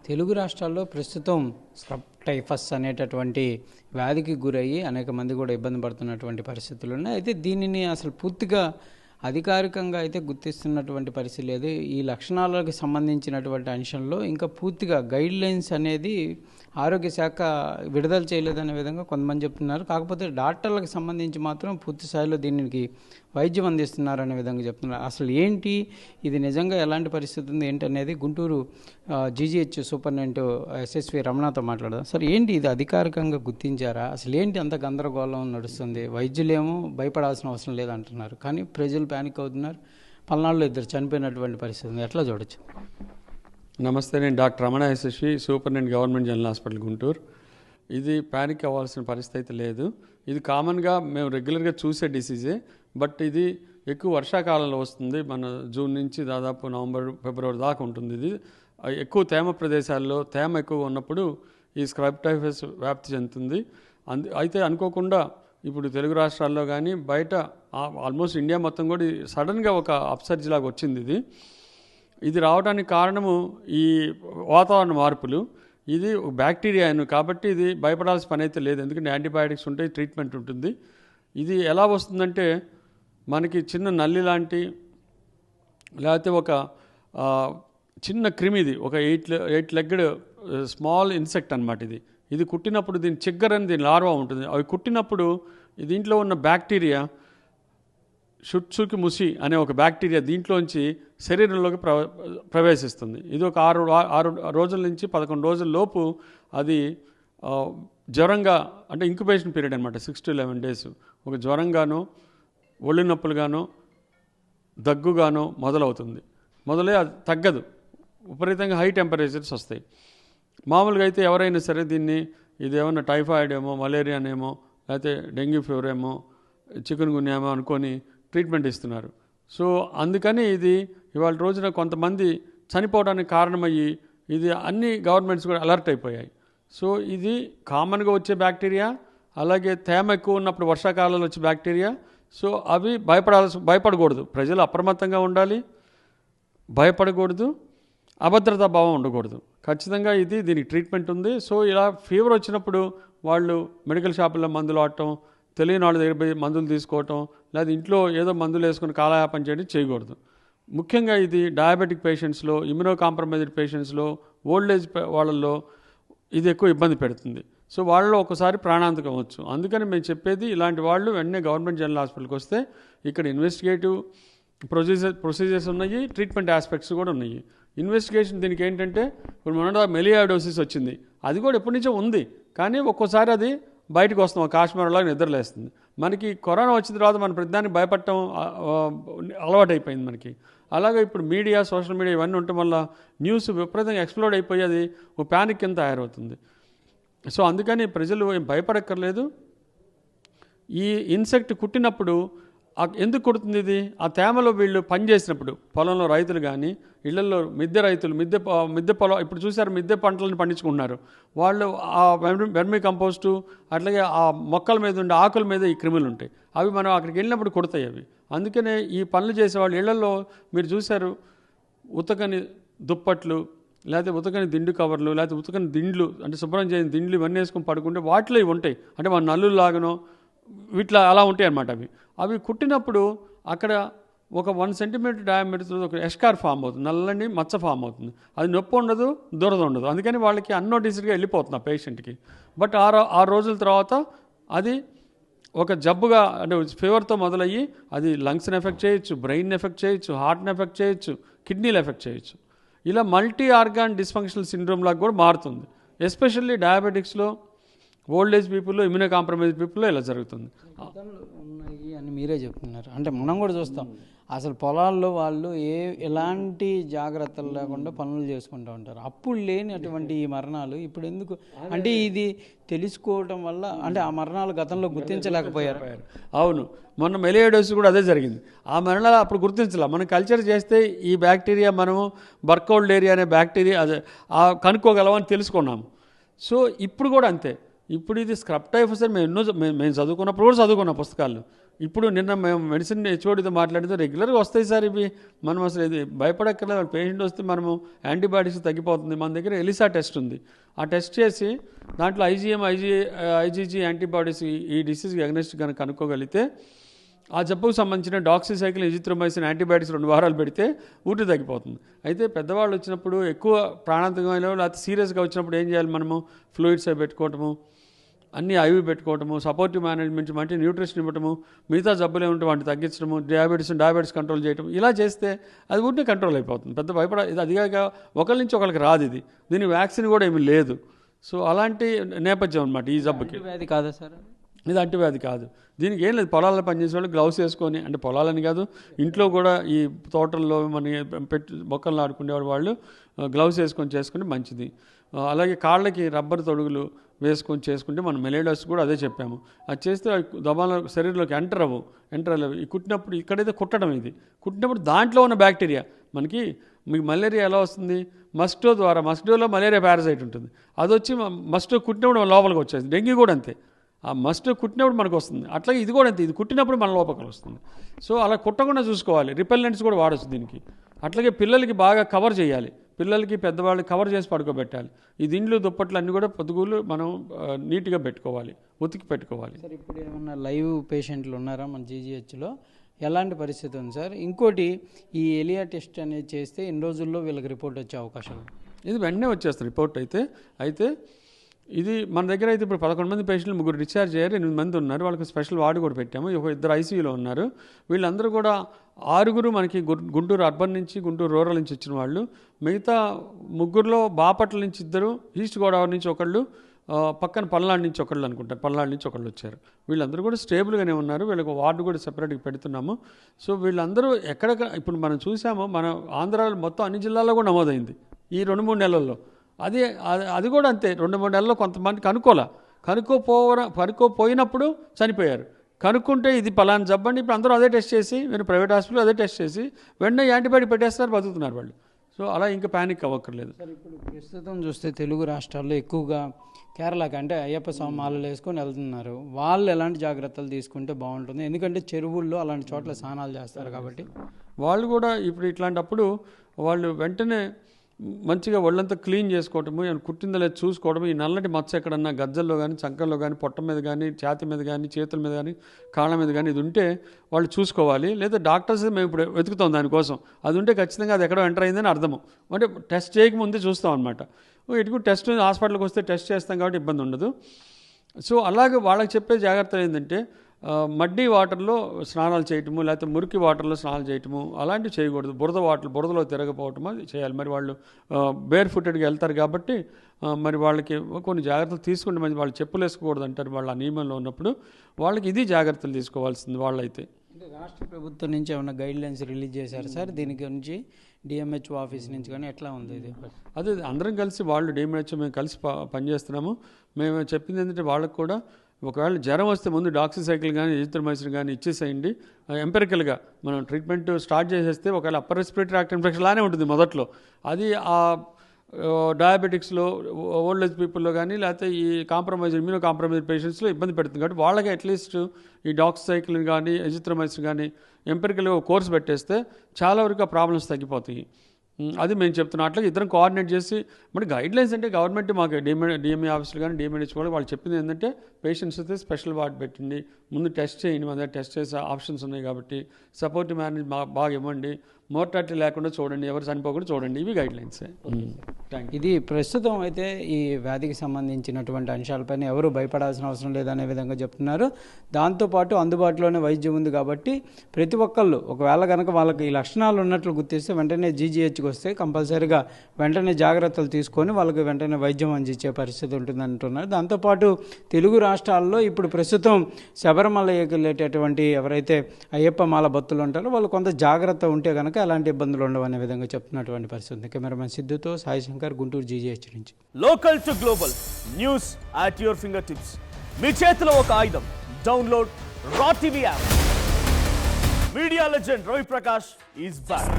తెలుగు రాష్ట్రాల్లో ప్రస్తుతం scrub typhus అనేటటువంటి వ్యాధికి గురయ్యి అనేక మంది కూడా ఇబ్బంది పడుతున్నటువంటి పరిస్థితులు ఉన్నాయి. అయితే దీనిని అసలు పూర్తిగా అధికారికంగా అయితే గుర్తిస్తున్నటువంటి పరిస్థితి లేదు. ఈ లక్షణాలకు సంబంధించినటువంటి అంశంలో ఇంకా పూర్తిగా గైడ్ లైన్స్ అనేది ఆరోగ్య శాఖ విడుదల చేయలేదనే విధంగా కొంతమంది చెప్తున్నారు. కాకపోతే డాక్టర్లకు సంబంధించి మాత్రం పూర్తి స్థాయిలో దీనికి వైద్యం అందిస్తున్నారనే విధంగా చెప్తున్నారు. అసలు ఏంటి ఇది, నిజంగా ఎలాంటి పరిస్థితి ఉంది ఏంటనేది గుంటూరు జీజీహెచ్ సూపరింటెండెంట్ ఎస్ఎస్వి రమణతో మాట్లాడదాం. సార్, ఏంటి ఇది అధికారికంగా గుర్తించారా? అసలు ఏంటి అంత గందరగోళం నడుస్తుంది? వైద్యులేమో భయపడాల్సిన అవసరం లేదంటున్నారు, కానీ ప్రజలు ప్యానిక్ అవుతున్నారు. పల్నాడులో 2 చనిపోయినటువంటి పరిస్థితి ఉంది. ఎట్లా చూడొచ్చు? నమస్తే, నేను doctor Ramana SSV, superintendent government general hospital Guntur. ఇది ప్యానిక్ అవ్వాల్సిన పరిస్థితి అయితే లేదు. ఇది కామన్గా మేము రెగ్యులర్గా చూసే డిసీజే. బట్ ఇది ఎక్కువ వర్షాకాలంలో వస్తుంది. మన జూన్ నుంచి దాదాపు నవంబర్ ఫిబ్రవరి దాకా ఉంటుంది. ఇది ఎక్కువ తేమ ప్రదేశాల్లో తేమ ఎక్కువ ఉన్నప్పుడు ఈ స్క్రబ్ టైఫస్ వ్యాప్తి చెందుతుంది. అయితే అనుకోకుండా ఇప్పుడు తెలుగు రాష్ట్రాల్లో కానీ బయట ఆల్మోస్ట్ ఇండియా మొత్తం కూడా సడన్గా ఒక అప్సర్జ్ లాగా వచ్చింది. ఇది రావడానికి కారణము ఈ వాతావరణ మార్పులు. ఇది బ్యాక్టీరియా కాబట్టి ఇది భయపడాల్సిన పని అయితే లేదు, ఎందుకంటే యాంటీబయాటిక్స్ ఉంటాయి, ట్రీట్మెంట్ ఉంటుంది. ఇది ఎలా వస్తుందంటే మనకి చిన్న నల్లి లాంటి లేకపోతే ఒక చిన్న క్రిమి, ఇది ఒక 8 లెగ్గడ్ స్మాల్ ఇన్సెక్ట్ అనమాట. ఇది కుట్టినప్పుడు దీని చిగ్గర్ అని దీని లార్వా ఉంటుంది. అవి కుట్టినప్పుడు దీంట్లో ఉన్న బ్యాక్టీరియా షుట్సుకి ముసి అనే ఒక బ్యాక్టీరియా దీంట్లోంచి శరీరంలోకి ప్రవేశిస్తుంది. ఇది ఒక 6 రోజుల నుంచి 11 రోజుల లోపు అది జ్వరంగా, అంటే ఇంక్యుబేషన్ పీరియడ్ అనమాట, 6 to 11 days. ఒక జ్వరంగానో ఒళ్ళు నొప్పులుగానో దగ్గుగానో మొదలవుతుంది. అది తగ్గదు, విపరీతంగా హై టెంపరేచర్స్ వస్తాయి. మామూలుగా అయితే ఎవరైనా సరే దీన్ని ఇదేమన్నా టైఫాయిడ్ ఏమో, మలేరియానేమో, లేకపోతే డెంగ్యూ ఫీవర్ ఏమో, చికెన్ గున్యామో అనుకొని ట్రీట్మెంట్ ఇస్తున్నారు. సో అందుకని ఇది ఇవాళ రోజున కొంతమంది చనిపోవడానికి కారణమయ్యి ఇది అన్ని గవర్నమెంట్స్ కూడా అలర్ట్ అయిపోయాయి. సో ఇది కామన్గా వచ్చే బ్యాక్టీరియా, అలాగే తేమ ఎక్కువ ఉన్నప్పుడు వర్షాకాలంలో వచ్చే బ్యాక్టీరియా. సో అవి భయపడకూడదు, ప్రజలు అప్రమత్తంగా ఉండాలి, భయపడకూడదు, అభద్రతా భావం ఉండకూడదు. ఖచ్చితంగా దీనికి ట్రీట్మెంట్ ఉంది. సో ఇలా ఫీవర్ వచ్చినప్పుడు వాళ్ళు మెడికల్ షాపుల్లో మందులు వాడటం, తెలియని వాళ్ళ దగ్గర పోయి మందులు తీసుకోవటం, లేదా ఇంట్లో ఏదో మందులు వేసుకుని కాలయాపన చేయకూడదు. ముఖ్యంగా ఇది డయాబెటిక్ పేషెంట్స్లో, ఇమ్యూనో కాంప్రమైజ్డ్ పేషెంట్స్లో, ఓల్డ్ ఏజ్ వాళ్ళల్లో ఇది ఎక్కువ ఇబ్బంది పెడుతుంది. సో వాళ్ళలో ఒకసారి ప్రాణాంతకం అవ్వచ్చు. అందుకని మేము చెప్పేది, ఇలాంటి వాళ్ళు వెంటనే గవర్నమెంట్ జనరల్ హాస్పిటల్కి వస్తే ఇక్కడ ఇన్వెస్టిగేటివ్ ప్రొసీజర్స్ ఉన్నాయి, ట్రీట్మెంట్ ఆస్పెక్ట్స్ కూడా ఉన్నాయి. ఇన్వెస్టిగేషన్ దీనికి ఏంటంటే, ఇప్పుడు మన మెలియాడోసిస్ వచ్చింది, అది కూడా ఎప్పటి నుంచో ఉంది, కానీ ఒక్కోసారి అది బయటకు వస్తాం, కాశ్మీర్లాగా నిద్రలేస్తుంది. మనకి కరోనా వచ్చిన తర్వాత మన ప్రతిదానికి భయపడటం అలవాటైపోయింది మనకి. అలాగే ఇప్పుడు మీడియా, సోషల్ మీడియా ఇవన్నీ ఉండటం వల్ల న్యూస్ విపరీతంగా ఎక్స్ప్లోడ్ అయిపోయి అది ఒక ప్యానిక్ కింద తయారవుతుంది. సో అందుకని ప్రజలు ఏం భయపడక్కర్లేదు. ఈ ఇన్సెక్ట్ కుట్టినప్పుడు ఎందుకు కుడుతుంది ఇది? ఆ తేమలో వీళ్ళు పనిచేసినప్పుడు, పొలంలో రైతులు కానీ, ఇళ్లలో మిద్దె రైతులు, మిద్దె పొలం, ఇప్పుడు చూసారు మిద్దె పంటలను పండించుకుంటున్నారు. వాళ్ళు ఆ వెర్మీ కంపోస్టు, అట్లాగే ఆ మొక్కల మీద ఉండే ఆకుల మీద ఈ క్రిములు ఉంటాయి. అవి మనం అక్కడికి వెళ్ళినప్పుడు కుడతాయి అవి. అందుకనే ఈ పనులు చేసేవాళ్ళు ఇళ్లలో మీరు చూశారు, ఉతకని దుప్పట్లు, లేకపోతే ఉతకని దిండు కవర్లు, లేకపోతే ఉతకని దిండ్లు, అంటే శుభ్రం చేయని దిండ్లు ఇవన్నీ వేసుకొని పడుకుంటే వాటిలో ఇవి ఉంటాయి. అంటే మన నల్లులాగానో వీటిలో అలా ఉంటాయి అన్నమాట. అవి కుట్టినప్పుడు అక్కడ ఒక 1 centimeter డయామీటర్ ఒక ఎస్కార్ ఫామ్ అవుతుంది, నల్లని మచ్చ ఫామ్ అవుతుంది. అది నొప్పి ఉండదు, దురద ఉండదు. అందుకని వాళ్ళకి అన్నోటిస్డ్గా వెళ్ళిపోతుంది ఆ పేషెంట్కి. బట్ 6 రోజుల తర్వాత అది ఒక జబ్బుగా, అంటే ఫీవర్తో మొదలయ్యి అది లంగ్స్ని ఎఫెక్ట్ చేయొచ్చు, బ్రెయిన్ని ఎఫెక్ట్ చేయొచ్చు, హార్ట్ని ఎఫెక్ట్ చేయొచ్చు, కిడ్నీలు ఎఫెక్ట్ చేయొచ్చు. ఇలా మల్టీ ఆర్గాన్ డిస్ఫంక్షనల్ సిండ్రోమ్ లాగా కూడా మారుతుంది. ఎస్పెషల్లీ డయాబెటిక్స్లో, ఓల్డ్ ఏజ్ పీపుల్లో, ఇమ్యూనో కాంప్రమైజ్డ్ పీపుల్లో ఇలా జరుగుతుంది. ఉన్నాయి అని మీరే చెప్తున్నారు. అంటే మనం కూడా చూస్తాం, అసలు పొలాల్లో వాళ్ళు ఎలాంటి జాగ్రత్తలు లేకుండా పనులు చేసుకుంటూ ఉంటారు. అప్పుడు లేని అటువంటి ఈ మరణాలు ఇప్పుడు ఎందుకు? అంటే ఇది తెలుసుకోవటం వల్ల, అంటే ఆ మరణాలు గతంలో గుర్తించలేకపోయారు. అవును, మొన్న మెలియాడోసిస్ కూడా అదే జరిగింది. ఆ మరణాలు అప్పుడు గుర్తించలే. మనం కల్చర్ చేస్తే ఈ బ్యాక్టీరియా, మనము బర్కౌల్డేరియా అనే బ్యాక్టీరియా అదే కనుక్కోగలమని తెలుసుకున్నాము. సో ఇప్పుడు కూడా అంతే. ఇప్పుడు ఇది స్క్రబ్ టైఫస్ అని మేము చదువుకున్నప్పుడు కూడా చదువుకున్న పుస్తకాలు. ఇప్పుడు నిన్న మేము మెడిసిన్ హెచ్ఓడితో మాట్లాడితే రెగ్యులర్గా వస్తాయి సార్ ఇవి, మనం అసలు ఇది భయపడక్కర్లేదు. పేషెంట్ వస్తే మనము యాంటీబాడీస్ తగ్గిపోతుంది. మన దగ్గర ఎలిసా టెస్ట్ ఉంది, ఆ టెస్ట్ చేసి దాంట్లో ఐజీజీ యాంటీబాడీస్ ఈ డిసీజ్కి అగెనిస్ట్ కనుక కనుక్కోగలిగితే ఆ జబ్బుకు సంబంధించిన డాక్సిసైక్లిన్, ఎజిథ్రోమైసిన్ యాంటీబయాటిక్స్ 2 వారాలు పెడితే ఊటి తగ్గిపోతుంది. అయితే పెద్దవాళ్ళు వచ్చినప్పుడు ఎక్కువ ప్రాణాంతకమైన లేకపోతే సీరియస్గా వచ్చినప్పుడు ఏం చేయాలి, మనము ఫ్లూయిడ్స్ అవి పెట్టుకోవటము, అన్నీ ఐవి పెట్టుకోవటము, సపోర్టివ్ మేనేజ్మెంట్, మంచి న్యూట్రిషన్ ఇవ్వటము, మిగతా జబ్బులు ఏమిటో వాటిని తగ్గించడము, డయాబెటీస్ కంట్రోల్ చేయటం, ఇలా చేస్తే అది ఊరినే కంట్రోల్ అయిపోతుంది. పెద్ద ఇది అదిగాక ఒకరి నుంచి ఒకరికి రాదు. దీని వ్యాక్సిన్ కూడా ఏమీ లేదు. సో అలాంటి నేపథ్యం అనమాట ఈ జబ్బుకి. వ్యాధి కాదా సార్? ఇది అంటువ్యాధి కాదు. దీనికి ఏం లేదు, పొలాల్లో పనిచేసే వాళ్ళు గ్లౌస్ వేసుకొని, అంటే పొలాలని కాదు ఇంట్లో కూడా ఈ తోటల్లో మన మొక్కలు నాటుకునేవాడు వాళ్ళు గ్లౌస్ వేసుకొని చేసుకుంటే మంచిది. అలాగే కాళ్ళకి రబ్బర్ తొడుగులు వేసుకొని చేసుకుంటే మనం మెలేడస్ కూడా అదే చెప్పాము. అది చేస్తే దమాల శరీరంలోకి ఎంటర్ అవ్వవు. ఈ కుట్టినప్పుడు ఇక్కడైతే కుట్టడం, ఇది కుట్టినప్పుడు దాంట్లో ఉన్న బ్యాక్టీరియా మీకు మలేరియా ఎలా వస్తుంది, మస్కిటోలో మలేరియా పారాసైట్ ఉంటుంది, అది వచ్చి మస్కిటో కుట్టినప్పుడు లోపలికి వచ్చేది. డెంగ్యూ కూడా అంతే, ఆ మస్కిటో కుట్టినప్పుడు మనకు వస్తుంది. అట్లాగే ఇది కూడా అంతే, ఇది కుట్టినప్పుడు మన లోపలికి వస్తుంది. సో అలా కుట్టకుండా చూసుకోవాలి. రిపెల్లెంట్స్ కూడా వాడచ్చు దీనికి. అట్లాగే పిల్లలకి బాగా కవర్ చేయాలి, పిల్లలకి పెద్దవాళ్ళకి కవర్ చేసి పడుకోబెట్టాలి. ఈ దిండ్లు దుప్పట్లు అన్నీ కూడా పొద్దుగూలు మనం నీట్గా పెట్టుకోవాలి, ఉతికి పెట్టుకోవాలి. సార్ ఇప్పుడు ఏమన్నా లైవ్ పేషెంట్లు ఉన్నారా మన జీజీహెచ్లో? ఎలాంటి పరిస్థితి ఉంది సార్? ఇంకోటి, ఈ ఎలియా టెస్ట్ అనేది చేస్తే ఎన్ని రోజుల్లో వీళ్ళకి రిపోర్ట్ వచ్చే అవకాశం? ఇది వెంటనే వచ్చేస్తుంది రిపోర్ట్. అయితే ఇది మన దగ్గర అయితే ఇప్పుడు 11 మంది పేషెంట్లు, 3 డిశ్చార్జ్ అయ్యారు, 8 మంది ఉన్నారు. వాళ్ళకి స్పెషల్ వార్డు కూడా పెట్టాము. 2 ఐసీయూలో ఉన్నారు. వీళ్ళందరూ కూడా 6 మనకి గుంటూరు అర్బన్ నుంచి, గుంటూరు రూరల్ నుంచి వచ్చిన వాళ్ళు. మిగతా 3లో బాపట్ల నుంచి 2, ఈస్ట్ గోదావరి నుంచి 1, పక్కన పల్నాడు నుంచి 1 అనుకుంటారు, పల్నాడు నుంచి 1 వచ్చారు. వీళ్ళందరూ కూడా స్టేబుల్గానే ఉన్నారు. వీళ్ళకి వార్డు కూడా సెపరేట్గా పెడుతున్నాము. సో వీళ్ళందరూ ఇప్పుడు మనం చూసాము, మన ఆంధ్రాలో మొత్తం అన్ని జిల్లాల్లో కూడా నమోదైంది ఈ 2-3 నెలల్లో. అది కూడా అంతే, 2-3 నెలల్లో కొంతమంది కనుక్కోపోయినప్పుడు చనిపోయారు. కనుక్కుంటే ఇది పలానా జబ్బండి, ఇప్పుడు అందరూ అదే టెస్ట్ చేసి, మీరు ప్రైవేట్ హాస్పిటల్ అదే టెస్ట్ చేసి వెంటనే యాంటీబయాటిక్ పెట్టేస్తారు, బతుకుతున్నారు వాళ్ళు. సో అలా ఇంకా ప్యానిక్ అవ్వక్కర్లేదు. సార్ ఇప్పుడు ప్రస్తుతం చూస్తే తెలుగు రాష్ట్రాల్లో ఎక్కువగా కేరళకి అంటే అయ్యప్ప స్వామి మాలలు వేసుకొని వెళ్తున్నారు. వాళ్ళు ఎలాంటి జాగ్రత్తలు తీసుకుంటే బాగుంటుంది? ఎందుకంటే చెరువుల్లో అలాంటి చోట్ల స్నానాలు చేస్తారు కాబట్టి. వాళ్ళు కూడా ఇప్పుడు ఇట్లాంటప్పుడు వాళ్ళు వెంటనే మంచిగా ఒళ్ళంతా క్లీన్ చేసుకోవటము, కుట్టిందో లేదు చూసుకోవడము. ఈ నల్లటి మచ్చ ఎక్కడన్నా గజ్జల్లో కానీ, చంకల్లో కానీ, పొట్ట మీద కానీ, ఛాతి మీద కానీ, చేతుల మీద కానీ, కాళ్ళ మీద కానీ ఇది ఉంటే వాళ్ళు చూసుకోవాలి. లేదా డాక్టర్స్ మేము ఇప్పుడు వెతుకుతాం దానికోసం. అది ఉంటే ఖచ్చితంగా అది ఎక్కడో ఎంటర్ అయిందని అర్థము. అంటే టెస్ట్ చేయకముందే చూస్తాం అనమాట. ఇటుకు టెస్ట్ హాస్పిటల్కి వస్తే టెస్ట్ చేస్తాం కాబట్టి ఇబ్బంది ఉండదు. సో అలాగే వాళ్ళకి చెప్పే జాగ్రత్తలు ఏంటంటే, మడ్డీ వాటర్లో స్నానాలు చేయటము, లేకపోతే మురికి వాటర్లో స్నానాలు చేయటము అలాంటివి చేయకూడదు. బురదలో తిరగపోవటము అది చేయాలి. మరి వాళ్ళు బేర్ ఫుటెడ్గా వెళ్తారు కాబట్టి మరి వాళ్ళకి కొన్ని జాగ్రత్తలు తీసుకుంటే మంచి. వాళ్ళు చెప్పులు వేసుకోకూడదు అంటారు వాళ్ళు ఆ నియమంలో ఉన్నప్పుడు. వాళ్ళకి ఇది జాగ్రత్తలు తీసుకోవాల్సింది వాళ్ళైతే. రాష్ట్ర ప్రభుత్వం నుంచి ఏమైనా గైడ్ లైన్స్ రిలీజ్ చేశారు సార్ దీని గురించి? డిఎంహెచ్ఓ ఆఫీస్ నుంచి కానీ ఎట్లా ఉంది ఇది? అదే అందరం కలిసి వాళ్ళు డిఎంహెచ్ఓ మేము కలిసి పనిచేస్తున్నాము. మేము చెప్పింది ఏంటంటే వాళ్ళకు కూడా ఒకవేళ జ్వరం వస్తే ముందు డాక్సిసైక్లిన్ కానీ, ఎజిథ్రోమైసిన్ కానీ ఇచ్చేసేయండి. ఎంపెరికల్గా మనం ట్రీట్మెంట్ స్టార్ట్ చేసేస్తే ఒకవేళ అప్పర్ రెస్పిరేటరీ ట్రాక్ట్ ఇన్ఫెక్షన్ లానే ఉంటుంది మొదట్లో. అది ఆ డయాబెటిక్స్లో, ఓల్డ్ ఏజ్ పీపుల్లో కానీ, లేకపోతే ఈ ఇమ్యూనో కాంప్రమైజ్ పేషెంట్స్లో ఇబ్బంది పెడుతుంది. కాబట్టి వాళ్ళకి అట్లీస్ట్ ఈ డాక్సిసైక్లిన్ కానీ, ఎజిథ్రోమైసిన్ కానీ ఎంపెరికల్గా కోర్స్ పెట్టేస్తే చాలా వరకు ఆ ప్రాబ్లమ్స్ తగ్గిపోతాయి. అది మేము చెప్తున్నాం. అట్లా ఇద్దరం కోఆర్డినేట్ చేసి మరి గైడ్లైన్స్ అంటే గవర్నమెంట్ మాకు డిఎంఏ ఆఫీసులు కానీ, డిఎంహెచ్ కూడా వాళ్ళు చెప్పింది ఏంటంటే పేషెంట్స్ అయితే స్పెషల్ వార్డ్ పెట్టండి, ముందు టెస్ట్ చేయండి, మన దగ్గర టెస్ట్ చేసే ఆప్షన్స్ ఉన్నాయి కాబట్టి సపోర్టివ్ మేనేజ్ బాగా ఇవ్వండి, మోర్టాలిటీ లేకుండా చూడండి, ఎవరు చనిపోకుండా చూడండి. ఇవి గైడ్లైన్స్. ఇది ప్రస్తుతం అయితే ఈ వ్యాధికి సంబంధించినటువంటి అంశాలపైన ఎవరు భయపడాల్సిన అవసరం లేదనే విధంగా చెప్తున్నారు. దాంతోపాటు అందుబాటులోనే వైద్యం ఉంది కాబట్టి ప్రతి ఒక్కళ్ళు ఒకవేళ కనుక వాళ్ళకి ఈ లక్షణాలు ఉన్నట్లు గుర్తిస్తే వెంటనే జీజీహెచ్కి వస్తే కంపల్సరీగా వెంటనే జాగ్రత్తలు తీసుకొని వాళ్ళకి వెంటనే వైద్యం అందించే పరిస్థితి ఉంటుంది అంటున్నారు. దాంతోపాటు తెలుగు రాష్ట్రాల్లో ఇప్పుడు ప్రస్తుతం శబరిమలకి వెళ్ళేటటువంటి ఎవరైతే అయ్యప్ప మాల భక్తులు ఉంటారో వాళ్ళు కొంత జాగ్రత్త ఉంటే కనుక ఎలాంటి ఇబ్బందులు ఉండవు అనే విధంగా చెప్తున్నటువంటి పరిస్థితి. కెమెరామెన్ సిద్ధుతో సాయి శంకర్, గుంటూరు జీజీహెచ్ నుంచి. Local to global news at your finger tips. మీ చేతిలో ఒక ఆయుధం. Download Raw TV app. Media legend Ravi Prakash is back.